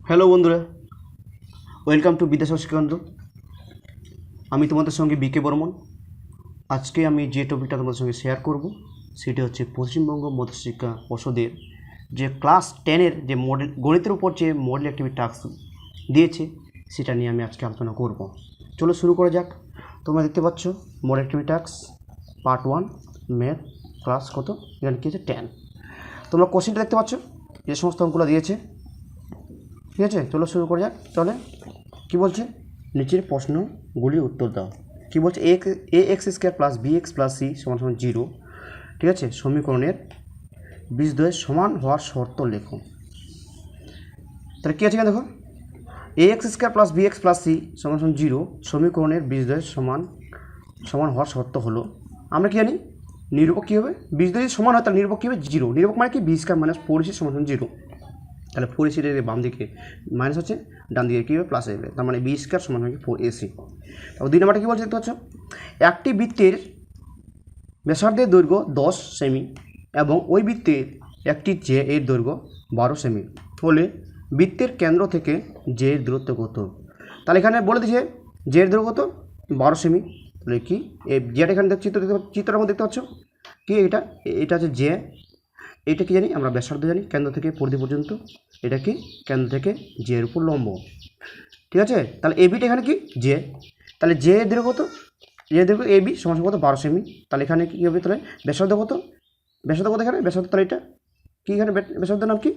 Hello বন্ধুরা, welcome to Vidyasagar শিক্ষাকেন্দ্র। আমি তোমাদের সঙ্গে বিকে বর্মন। আজকে আমি যে টপিকটা তোমাদের সঙ্গে শেয়ার করব সেটি হচ্ছে পশ্চিমবঙ্গ মধ্যশিক্ষা পর্ষদের যে ক্লাস 10-এর যে মডেল গণিতের উপর যে মডেল অ্যাক্টিভিটি টাস্ক দিয়েছে সেটা নিয়ে আমি আজকে আলোচনা করব। চলো শুরু করা যাক। তোমরা দেখতে পাচ্ছ model activity task part 1 math class কত, এখানে কী আছে 10। তোমরা কোশ্চেনটা দেখতে পাচ্ছ যে সমস্ত অঙ্কগুলো দিয়েছে, ঠিক আছে। চলো শুরু করা যাক। তাহলে কী বলছে, নিচের প্রশ্নগুলির উত্তর দাও। কী বলছে, a x square plus b x plus c সমান সমান 0, ঠিক আছে, সমীকরণের বীজদ্বয়ের সমান হওয়ার শর্ত লেখো। তাহলে কী আছে এখানে দেখো, a x square plus b x plus c সমান সমান 0 সমীকরণের বীজদ্বয়ের সমান হওয়ার শর্ত হলো, আমরা কী জানি নিরূপক কী হবে, বীজদ্বয় যদি সমান হয় তাহলে নিরূপক কী হবে 0। নিরূপক মানে কি, বি স্কোয়ার মাইনাস 4ac সমান সমান 0। তাহলে 4ac বাম দিকে মাইনাস হচ্ছে, ডান দিকে কী হবে প্লাস আসবে, তার মানে বি স্কোয়ার সমান হয় 4ac। তারপর 2 নম্বরটা কী বলছে দেখতে পাচ্ছ, একটি বৃত্তের ব্যাসার্ধের দৈর্ঘ্য 10 সেমি এবং ওই বৃত্তের একটি জে এর দৈর্ঘ্য 12 সেমি হলে বৃত্তের কেন্দ্র থেকে জে এর দূরত্ব কত। তাহলে এখানে বলে দিয়েছে জে এর দৈর্ঘ্য কত 12 সেমি। তাহলে কি যেটা এখানে চিত্রটা দেখতে পাচ্ছ কি, এটা হচ্ছে জে, এটা কি জানি আমরা ব্যাসার্ধ জানি, কেন্দ্র থেকে পরিধি পর্যন্ত, এটা কি কেন্দ্র থেকে জে এর উপর লম্ব, ঠিক আছে। তাহলে এবিটা এখানে কি জে, তাহলে জে এর দৈর্ঘ্য কত, জে এর দৈর্ঘ্য এবি সমান কত 12 সেমি। তাহলে এখানে কী হবে, তাহলে ব্যাসার্ধ কত, এখানে ব্যাসার্ধ, তাহলে এটা কি এখানে ব্যাসার্ধের নাম কি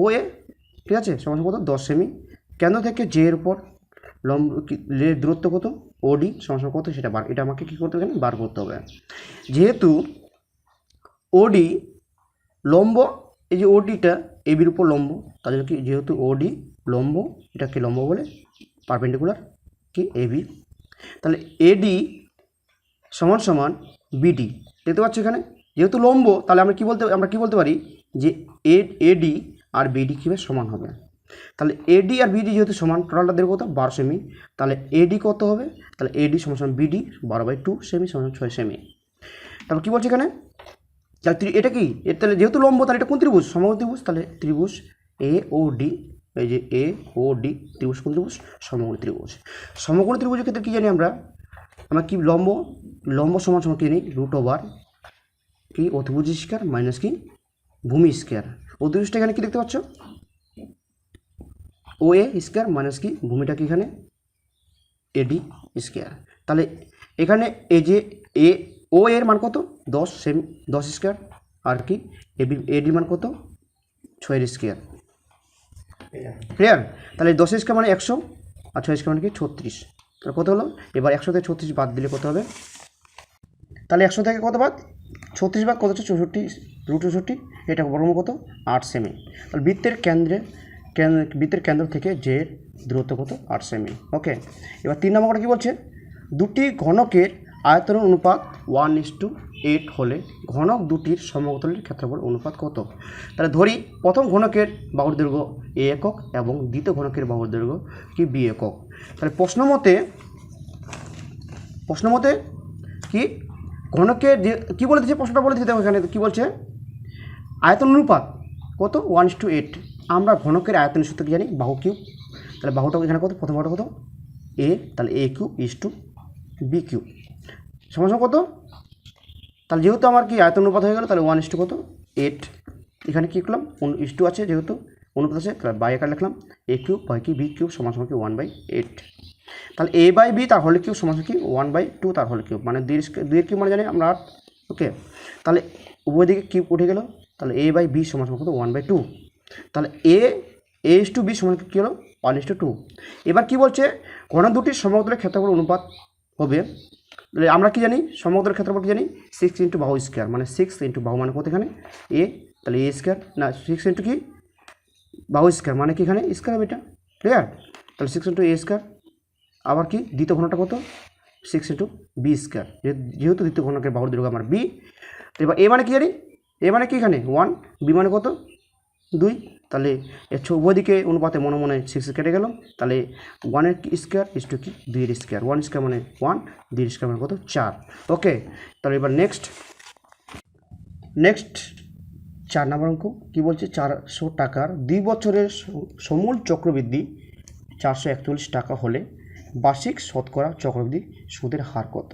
ও এ, ঠিক আছে, সমান কত 10 সেমি। কেন্দ্র থেকে জে এর উপর লম্ব দূরত্ব কত ওডি সমান কত, সেটা এটা আমাকে কী করতে হবে, এখানে বার করতে হবে। যেহেতু ওডি লম্ব, এই যে ওডিটা এবির উপর লম্ব, তার জন্য কি যেহেতু ওডি লম্ব, এটাকে লম্ব বলে পারপেন্ডিকুলার কি এবি, তাহলে এডি সমান সমান বিডি। দেখতে পাচ্ছ এখানে যেহেতু লম্ব, তাহলে আমরা কি বলতে পারি যে এডি আর বিডি কীভাবে সমান হবে। তাহলে এডি আর বিডি যেহেতু সমান, টোটালটা দেবো কত 12 সেমি। তাহলে এডি কত হবে, তাহলে এডি সমান সমান বিডি 12/2 সেমি সমান 6 সেমি। তারপর কী বলছে এখানে, তাহলে এটা কি, তাহলে যেহেতু লম্ব তাহলে এটা কোন ত্রিভুজ, সমকোণ ত্রিভুজ। তাহলে ত্রিভুজ এ ও ডি, এই যে এ ও ডি ত্রিভুজ, কোন ত্রিভুজ, সমকোণ ত্রিভুজ। সমকোণ ত্রিভুজের ক্ষেত্রে কী জানি আমরা কি লম্ব সমান সমান কী জানি √ওভার কি অতিভুজ স্কয়ার মাইনাস কি ভূমি স্কয়ার। অতিভুজটা এখানে কি দেখতে পাচ্ছ ও এ স্কয়ার মাইনাস কি ভূমিটা কি এখানে এডি স্কয়ার। তাহলে এখানে এই যে ও এর মান কত 10 স্কয়ার, আর কি এডির মান কত 6 স্কয়ার, ক্লিয়ার। তাহলে 10 স্কয়ার মানে 100 আর 6 স্কয়ার মানে কি 36। তাহলে কত হলো, এবার 100 থেকে 36 বাদ দিলে কত হবে, তাহলে 100 থেকে কত বাদ 36 বাদ কত হচ্ছে 64, √64, এটা বর্গমূল কত 8 সেমি। তাহলে বৃত্তের কেন্দ্র থেকে জে এর দূরত্ব কত 8 সেমি। ওকে, এবার 3 নম্বরটা কী বলছে, দুটি ঘনকের আয়তনের অনুপাত 1:8 হলে ঘনক দুটির সমতলের ক্ষেত্রফল অনুপাত কত। তাহলে ধরি প্রথম ঘনকের বাহুর দৈর্ঘ্য এ একক এবং দ্বিতীয় ঘনকের বাহুর দৈর্ঘ্য কি বি একক। তাহলে প্রশ্ন মতে কি ঘনকের যে কী বলে দিচ্ছে, প্রশ্নটা বলে দিচ্ছে এখানে কী বলছে, আয়তন অনুপাত কত 1:8। আমরা ঘনকের আয়তনের সূত্র কি জানি বাহু কিউব। তাহলে বাহুটা এখানে কত, প্রথম বাহুটা কত এ, তাহলে a cube is two b cube সমান কত। তাহলে যেহেতু আমার কি আয়তন অনুপাত হয়ে গেল, তাহলে 1:8 কত 8। এখানে কী করলাম ইস টু আছে, যেহেতু অনুপাত আছে, তাহলে বাই আকার লিখলাম এ কিউব বাই কি বি কিউব সমান কি 1/8। তাহলে এ বাই বি তার হোল কিউব সমান কি 1/2 তার হোল কিউব, মানে 2 কিউব মানে জানি আমরা 8। ওকে, তাহলে উভয় দিকে কিউব উঠে গেল, তাহলে এ বাই বি সমান কত 1/2। তাহলে এ ইস টু বি সমান কী হলো 1:2। এবার কি বলছে, ঘনক দুটির সমতলের ক্ষেত্রফল অনুপাত হবে, আমরা কি জানি সমতলের ক্ষেত্রফল কি জানি 6 × বাহু স্কয়ার, মানে 6 × বাহু মানে কত এখানে এ, তাহলে এ স্কয়ার না 6 × কি বাহু স্কয়ার মানে কি এখানে স্কয়ার হবে, এটা ক্লিয়ার। তাহলে 6 × এ স্কয়ার, আবার কি দ্বিতীয় ঘনকটা কত 6 × বি স্কয়ার, যেহেতু দ্বিতীয় ঘনকের বাহুর দৈর্ঘ্য আমার বি। এবার এ মানে কি জানি, এ মানে কি এখানে 1, বি মানে কত 2। তাহলে উভয় দিকে অনুপাতে মনে মনে 6 কেটে গেল, তাহলে 1 স্কয়ার ইস টু কি 2 স্কয়ার, 1 স্কয়ার মানে 1, 2 স্কয়ার মানে কত 4। ওকে, তাহলে এবার নেক্সট 4 নম্বর অঙ্ক কী বলছে, 400 টাকার 2 বছরের সমূল চক্রবৃদ্ধি 441 টাকা হলে বার্ষিক শতকরা চক্রবৃদ্ধি সুদের হার কত।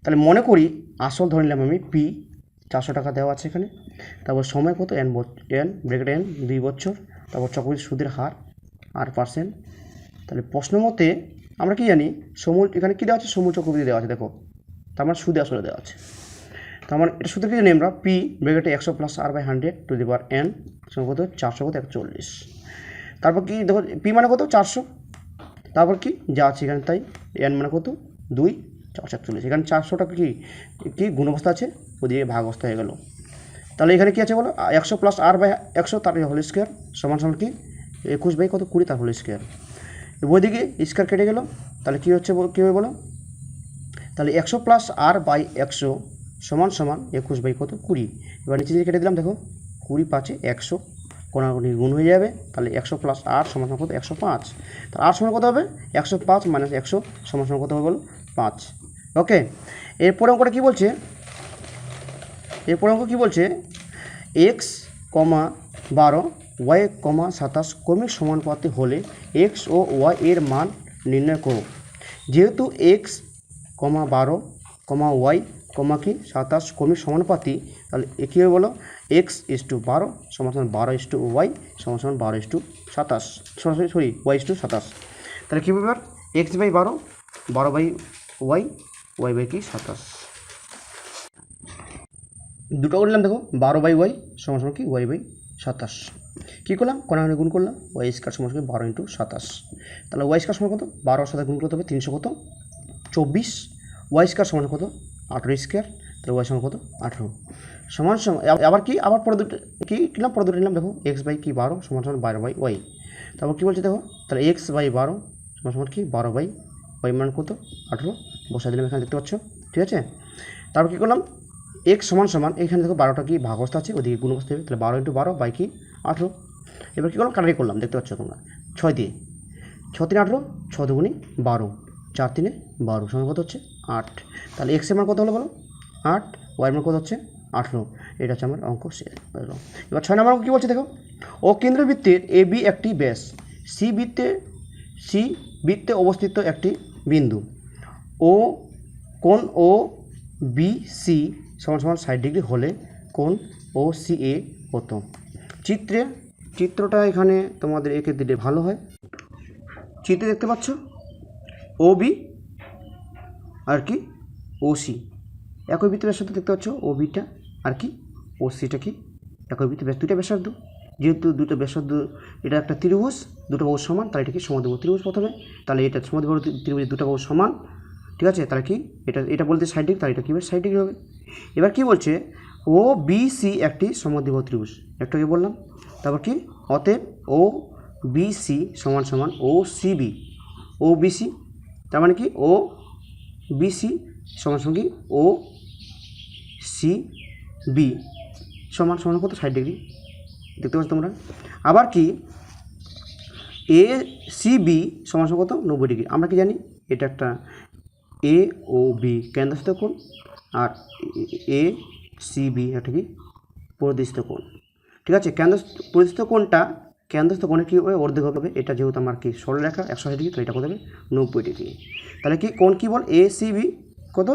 তাহলে মনে করি আসল ধরে নিলাম আমি পি, 400 টাকা দেওয়া আছে এখানে, তারপর সময় কত এন ব্রেকেট এন 2 বছর, তারপর চক্রবৃদ্ধি সুদের হার 8%। তাহলে প্রশ্ন মতে আমরা কি জানি, সমূল এখানে কী দেওয়া আছে, সমূল চক্রবৃদ্ধি দেওয়া আছে, দেখো তার মানে সুদে আসলে দেওয়া আছে। তার মানে এটা সূত্র কি জানি আমরা, পি ব্র্যাকেটে 100 plus R by 100 to the power n সমান কত 441। তারপর কি দেখো পি মানে কত 400, তারপর কি যা আছে এখানে তাই, এন মানে কত 2 441। এখানে 400টাকে কি গুণবস্থা আছে, ওদিকে ভাগাবস্থা হয়ে গেল। তাহলে এখানে কি আছে বলো, 100 প্লাস আর বাই 100 তার হোল স্কোয়ার সমান সমান কি 21 বাই কত 20 তার হোল স্কোয়ার। ওইদিকে স্কোয়ার কেটে গেল, তাহলে কী হচ্ছে কী হবে বলো, তাহলে 100 প্লাস আর বাই 100 সমান সমান 21 বাই কত 20। এবার নিচে কেটে দিলাম, দেখো 20 5 100 কোনাকুনি গুণ হয়ে যাবে, তাহলে 100 প্লাস আর সমান সমান কত 105। তাহলে আর সমান কত হবে 105 মাইনাস 100 সমান সমান কত হবে বলো 5। ওকে, এরপরে অঙ্কটা কী বলছে, এরপরে অঙ্ক কী বলছে, এক্স কমা 12 ওয়াই কমা 27 ক্রমিক সমানুপাতি হলে এক্স ও ওয়াই এর মান নির্ণয় করো। যেহেতু এক্স কমা 12 কমা ওয়াই কমা কি 27 ক্রমিক সমানুপাতি, তাহলে কী হবে বলো, এক্স ইস টু 12 সমান সমান 12 ইস টু ওয়াই সমান সমান 12 is to 27 sorry Y is to 27। তাহলে কী হবে এবার, X by 12 12 by Y Y by কি 27, দুটো করলাম দেখো 12 বাই ওয়াই সমান সমান কি ওয়াই বাই 27। কী করলাম কোনাকুনি গুণ করলাম, ওয়াই স্কোয়ার সমান সমান 12 ইন্টু 27। তাহলে ওয়াই স্কোয়ার সমান কত 12 সাথে গুণ করতে হবে 300 কত 24, ওয়াই স্কোয়ার সমান কত 18 স্কোয়ার, তাহলে ওয়াই সমান কত 18 সমান সমান আবার কি আবার পরে দুটো কী কিনলাম পরে দুটো নিলাম, দেখো এক্স বাই কি 12 সমান সমান 12 বাই ওয়াই। তারপর কী বলছে দেখো, তাহলে এক্স বাই 12 সমান সমান কি 12 বাই ওয়াই মান কত 18 বসা দিলাম এখানে দেখতে পাচ্ছ, ঠিক আছে। তারপর কী করলাম, এক্স সমান সমান এখানে দেখো 12টা কি ভাগবস্থা আছে, ওদিকে গুণবস্থা হবে, তাহলে 12 ইন্টু 12 বাই কি 18। এবার কী করলাম কাটারি করলাম, দেখতে পাচ্ছ তোমরা 6 দিয়ে 6 3 18 6 দুগুণি 12 4 3 12 সময় কত হচ্ছে 8। তাহলে এক্স এর মান কত হলো বলো 8, ওয়াই মান কত হচ্ছে 18। এটা হচ্ছে আমার অঙ্ক শেষ। এবার 6 নম্বর অঙ্ক কী বলছে দেখো, ও কেন্দ্রবৃত্তের এ বি একটি ব্যাস, সি বৃত্তে অবস্থিত একটি বিন্দু, ও কোণ ও বি সি সমান সমান 60 ডিগ্রি হলে কোণ ও সি এ কত। চিত্রটা এখানে তোমাদের এঁকে দিলে ভালো হয়। চিত্রে দেখতে পাচ্ছ ও বি আর কি ও সি একই বৃত্তের ব্যাসার্ধ দেখতে পাচ্ছ, ও বিটা আর কি ও সিটা কি একই বৃত্তের ব্যাস, দুইটা ব্যাসার্ধ, যেহেতু দুটো ব্যাসার্ধ এটা একটা ত্রিভুজ, দুটো বাহু সমান, তাহলে এটা কি সমদ্বিবাহু ত্রিভুজ প্রথমে, তাহলে এটা সমদ্বিবাহু ত্রিভুজের দুটো বাহু সমান, ঠিক আছে। তাহলে কি এটা বলতে 60 ডিগ্রি, তাহলে এটা কী হবে 60 ডিগ্রি হবে। এবার কি বলছে, ও বি সি একটি সমদ্বিবাহু ত্রিভুজ, একটাকে বললাম। তারপর কি অতএব ও বি সি সমান সমান ও সি বি, ও বি সি তার মানে কি ও বি সি সমান সমান কি ও সি বি সমান সমান কত 60 ডিগ্রি, দেখতে পাচ্ছ তোমরা। আবার কি এ সি বি সমান সমান কত 90 ডিগ্রি। আমরা কি জানি এটা একটা এ ও বি কেন্দ্রস্থ কোণ, আর এ সি বি একটা কি পরিদৃষ্ট কোণ, ঠিক আছে। পরিদৃষ্ট কোণের কী হবে অর্ধেক হবে, এটা যেহেতু আমার কি সরলরেখা 180 ডিগ্রি, তো এটা কত হবে 90 ডিগ্রি। তাহলে কি কোণ কী বল এ সি বি কত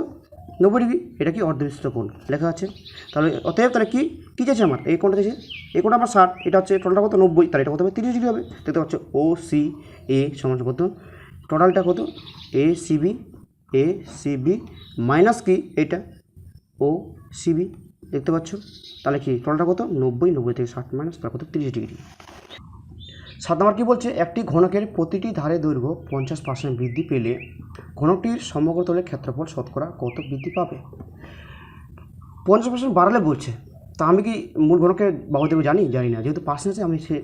90 ডিগ্রি, এটা কি অর্ধবৃত্ত কোণ লেখা আছে। তাহলে অতএব তাহলে কী চাইছে আমার এই কোণটা চাইছে, এই কোণটা আমার 60, এটা হচ্ছে টোটালটা কত 90, তাহলে এটা কত হবে 30 ডিগ্রি হবে। দেখতে পাচ্ছ ও সি এ সমান কত টোটালটা কত এ সি বি মাইনাস কি এটা ও সি বি, দেখতে পাচ্ছ। তাহলে কি টোটালটা কত 90 থেকে 60 মাইনাস তার কত 30 ডিগ্রি। 7 নম্বর কী বলছে, একটি ঘনকের প্রতিটি ধারে দৈর্ঘ্য 50% বৃদ্ধি পেলে ঘনকটির সমগ্র তলের ক্ষেত্রফল শতকরা কত বৃদ্ধি পাবে। 50% বাড়ালে বলছে, তা আমি কি মূল ঘনকের বাহু দৈর্ঘ্য জানি না, যেহেতু পার্সেন্ট আছে আমি সে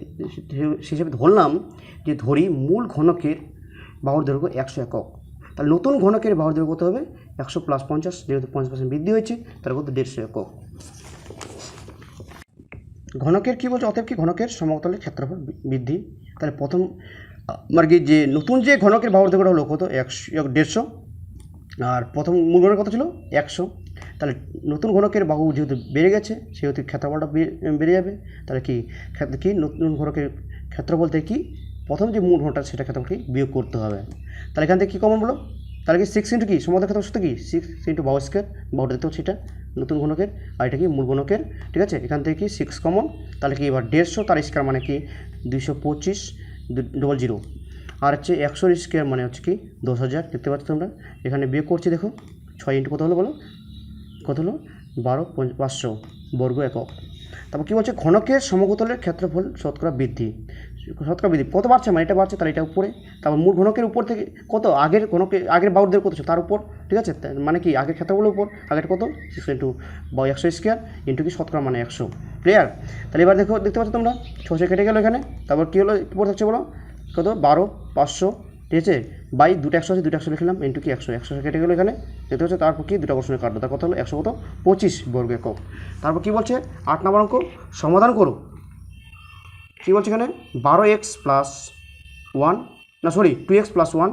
হিসেবে ধরলাম যে ধরি মূল ঘনকের বাহুর দৈর্ঘ্য 100 একক, তাহলে নতুন ঘনকের বাহুর দৈর্ঘ্য কত হবে 100 প্লাস 50, যেহেতু 50% বৃদ্ধি হয়েছে তার কত 150 একক। ঘনকের কী বলছে, অতএব কি ঘনকের সমতলের ক্ষেত্রফল বৃদ্ধি, তাহলে প্রথম আর কি যে নতুন যে ঘনকের বাহুর দৈর্ঘ্য হলো কত 150, আর প্রথম মূল ঘনকের কত ছিল 100, তাহলে নতুন ঘনকের বাহু যেহেতু বেড়ে গেছে সেহেতু ক্ষেত্রফলটা বেড়ে যাবে। তাহলে কি নতুন ঘনকের ক্ষেত্রফল থেকে কি প্রথম যে মূল ঘনটা সেটা ক্ষেত্রফলকে বিয়োগ করতে হবে। তাহলে এখান থেকে কী কমন বলো, তাহলে কি 6 ইন্টু কি সমুদ্র ক্ষেত্রফল সূত্র কি 6 ইন্টু বাহু স্কোয়ার, বাহুটা দেখতে পাচ্ছি এটা নতুন ঘনকের আর এটা কি মূল ঘনকের, ঠিক আছে। এখান থেকে কি 6 কমন, তাহলে কি এবার 150 তার স্কোয়ার মানে কি 225 00, আর হচ্ছে 100 স্কোয়ার মানে হচ্ছে কি 10,000। দেখতে পাচ্ছ তোমরা এখানে বিয়োগ করছি, দেখো 6 ইন্টু কত হলো বলো, কত হলো 12,500 বর্গ একক। তারপর কী বলছে ঘনকের সমকোতলের ক্ষেত্রফল শতকরা বৃদ্ধি কত বাড়ছে, মানে এটা বাড়ছে তাহলে এটা উপরে, তারপর মূল ঘনকের উপর থেকে কত আগের ঘনকের আগের বাহুদের কত তার উপর, ঠিক আছে। মানে কি আগের ক্ষেত্রফলের উপর আগের কত 6 ইন্টু 100 স্কোয়ার ইন্টু কি শতকরা মানে 100, ক্লিয়ার। তাহলে এবার দেখতে পাচ্ছ তোমরা 600 কেটে গেলো এখানে, তারপর কী হলো কী পড়ে থাকছে বলো, কত 12,500, ঠিক আছে, বাই দুটো 100 আছে, দুটো 100 লিখলাম ইন্টু কি 100 কেটে গেলো এখানে, দেখতে পাচ্ছ। তারপর কি দুটো কোশ্চেনে কাটলো, তার কত হলো 125 বর্গ একক। তারপর কী বলছে 8 নম্বর অঙ্ক সমাধান করো। কী বলছে এখানে 12x প্লাস 1 না sorry 2x plus 1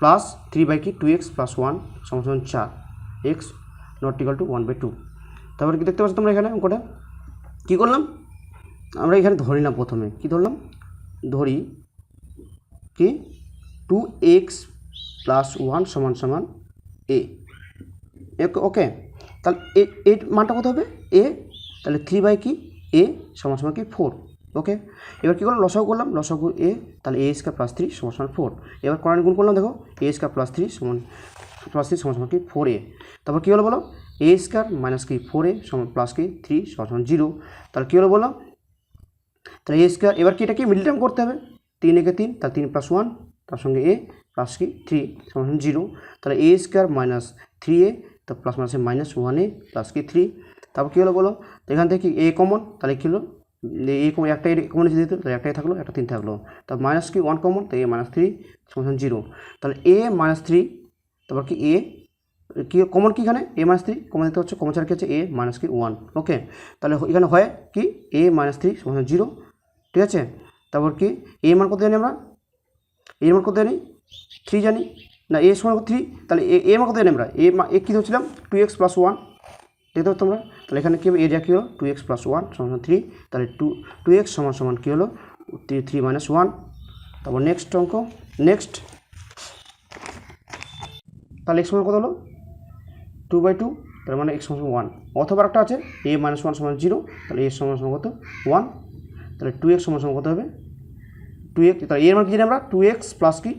plus 3 by কি 2x প্লাস 1 সমান 4, এক্স নট ইকুয়াল টু 1/2। তারপরে কি দেখতে পাচ্ছ তোমরা এখানে অঙ্কটা কী করলাম, আমরা এখানে ধরে নিলাম প্রথমে কি ধরলাম, ধরি কি 2x প্লাস 1 সমান a, ওকে। তাহলে এর মানটা কত হবে a, তাহলে 3 বাই কি a সমান কি 4, ওকে। এবার কী করলাম লসাগু করলাম, লসাগু a, তাহলে a স্কোয়ার প্লাস 3 সমান 4। এবার কোণের গুণ করলাম, দেখো a স্কোয়ার প্লাস 3 সমান কি 4a। তারপর কী হলো বলো a স্কোয়ার মাইনাস কি 4a সমান প্লাস কি 3 সমান 0। তাহলে কী হলো বলো, তাহলে a স্কোয়ার এবার কি এটাকে মিডল টার্ম করতে হবে, 3 একে 3 তাহলে 3 প্লাস 1 তার সঙ্গে a প্লাস কি 3 সমান 0। তাহলে a স্কোয়ার মাইনাস 3a তো প্লাস মাইনাসে মাইনাস 1a প্লাস কি 3। তারপর কী হলো বলো, তো এখান থেকে a কমন, তাহলে কী হলো a কমন একটা কমন এসে দিত, তাহলে একটাই থাকলো একটা 3 থাকলো, তারপর মাইনাস কি 1 কমন, তো a মাইনাস 3 সমান 0। তাহলে a মাইনাস 3 তারপর কি a কি কমন কি এখানে a মাইনাস 3 কমন দিতে হচ্ছে, কমন ছাড়া কি হচ্ছে a মাইনাস কি 1, ওকে। তাহলে এখানে হয় কি a মাইনাস 3 সমান 0, ঠিক আছে। তারপর কি এ মান কত জানি আমরা, এ মান কত জানি 3 জানি না, এ সমান 3, তাহলে এ মান কত জানি আমরা এ কী ধরছিলাম 2x প্লাস 1, দেখতে পাচ্ছ তোমরা। তাহলে এখানে কী হবে এরিয়া কী হলো 2x প্লাস 1 সমান 3, তাহলে 2x সমান কী হলো 3 মাইনাস 1। তারপর নেক্সট অঙ্ক, নেক্সট তাহলে x সমান কত হলো 2/2, তার মানে x সমান 1, অথবা একটা আছে a মাইনাস 1 সমান 0, তাহলে a সমান কত 1, তাহলে 2x সমান কত হবে 2x, তাহলে এর মান কি জানি আমরা 2x প্লাস কি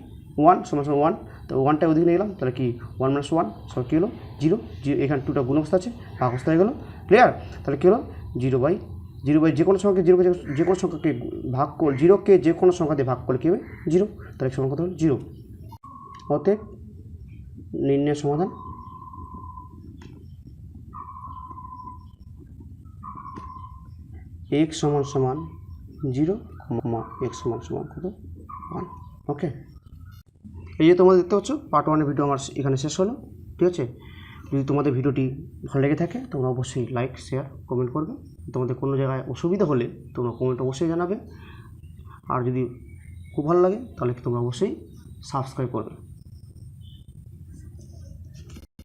1 সমান 1, তো 1টা ওদিকে নিয়ে গেলাম, তাহলে কি 1 মাইনাস 1 সব কী হলো 0, এখানে 2টা গুণ অবস্থা আছে ভাগ অবস্থা হয়ে গেলো, ক্লিয়ার। তাহলে কী হলো 0/0 যে কোনো সংখ্যাকে যে কোনো সংখ্যাকে ভাগ করে 0কে যে কোনো সংখ্যা দিয়ে ভাগ করলে কী হবে 0, তাহলে সমান কত হলো 0। অতএব নির্ণয় সমাধান x সমান 0, x সমান কত 1, ওকে। এই যে তোমরা দেখতে পাচ্ছ পার্ট 1 ভিডিও আমার এখানে শেষ হলো, ঠিক আছে। যদি তোমাদের ভিডিওটি ভালো লেগে থাকে তোমরা অবশ্যই লাইক শেয়ার কমেন্ট করবে, তোমাদের কোনো জায়গায় অসুবিধা হলে তোমরা কমেন্ট অবশ্যই জানাবে, আর যদি খুব ভালো লাগে তাহলে তোমরা অবশ্যই সাবস্ক্রাইব করবে।